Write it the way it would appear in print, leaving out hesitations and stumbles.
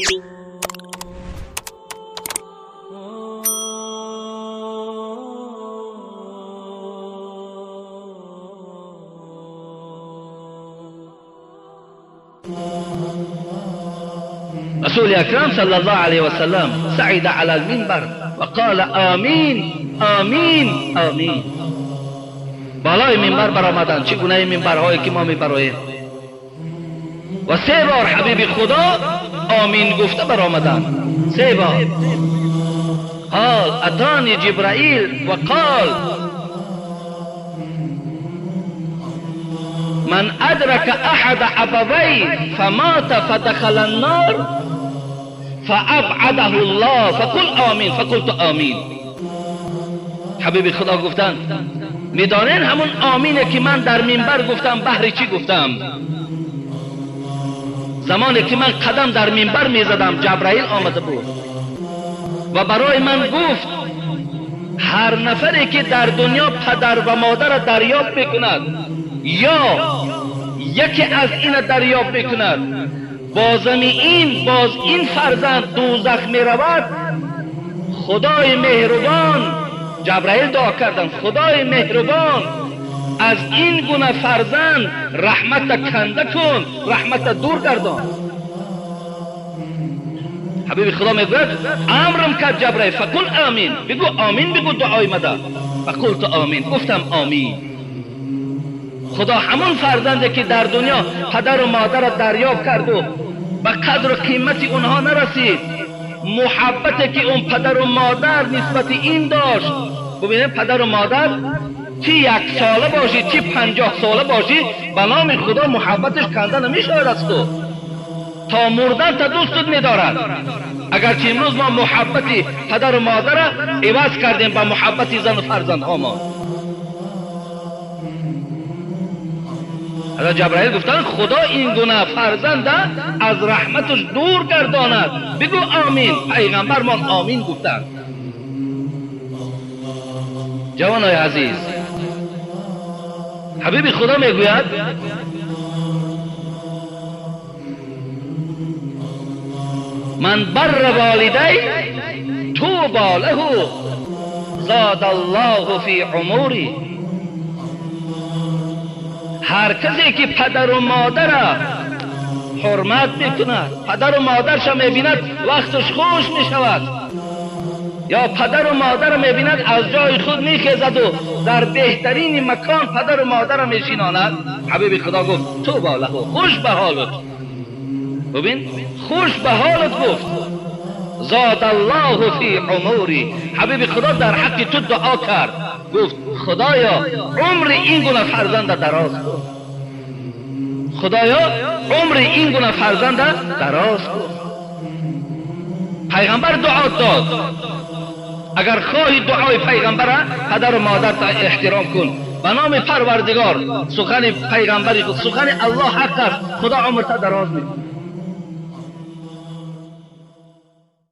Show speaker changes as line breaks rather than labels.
رسول اکرم صلی الله علیه و سلم صعد علی المنبر و قال آمین آمین آمین. بالای منبر برآمدند، چگونه منبرهایی که ما میبراییم، و 3 بار حبیب خدا آمین گفته برآمدند. 3 بار. قال اتانی جبرائیل و قال من ادرک احد ابوی فمات فدخل النار فابعده الله فقل آمین. فقلت آمین. حبیب خدا گفتند میدانین همون آمینه که من در منبر گفتم بهر چی گفتم؟ زمانی که من قدم در منبر میزدم جبرائیل آمده بود و برای من گفت هر نفری که در دنیا پدر و مادر را دریافت میکند یا یکی از این دریافت میکند، باز این فرزند دوزخ میرود، خدای مهربان، جبرائیل دعا کردن خدای مهربان از این گونه فرزند رحمت کنده کن، رحمت دور گردان. حبیب خدا میگوید امرم کرد جبرائیل فقل آمین، بگو آمین، بگو دعای مده. فقلت آمین، گفتم آمین. خدا همون فرزنده که در دنیا پدر و مادر را دریافت کرد و به قدر و قیمت اونها نرسید، محبتی که اون پدر و مادر نسبت این داشت. ببینید پدر و مادر چی 1 ساله باشی چی 50 ساله باشی، به نام خدا محبتش کنده نمیشود از تو، تا مردن تا دوستت میدارد. اگرچه امروز ما محبتی پدر و مادر را عوض کردیم با محبتی زن و فرزند ها ما. حضرت جبرائیل گفتن خدا این گونه فرزند از رحمتش دور گرداند، بگو آمین. پیغمبر ما آمین گفتند. جوانای عزیز، حبیب خدا میگوید من بر والدی توبا له زاد الله فی عمری. هر کسی که پدر و مادر را حرمت میکند، پدر و مادرش میبیند وقتش خوش میشود، یا پدر و مادر را میبیند از جای خود میخیزد و در بهترین مکان پدر و مادر را میشیناند، حبیب خدا گفت توبا له، خوش به حالت. ببین خوش به حالت گفت. زاد الله فی عمری. حبیب خدا در حق تو دعا کرد، گفت خدایا عمر این گونه فرزند دراز کن، خدایا عمر این گونه فرزند دراز کن. پیغمبر دعا داد، اگر خواهی دعای پیغمبر پدر و مادر تا احترام کن. به نام پروردگار سخن پیغمبری خود، سخن الله حق است، خدا عمر تا دراز میکن.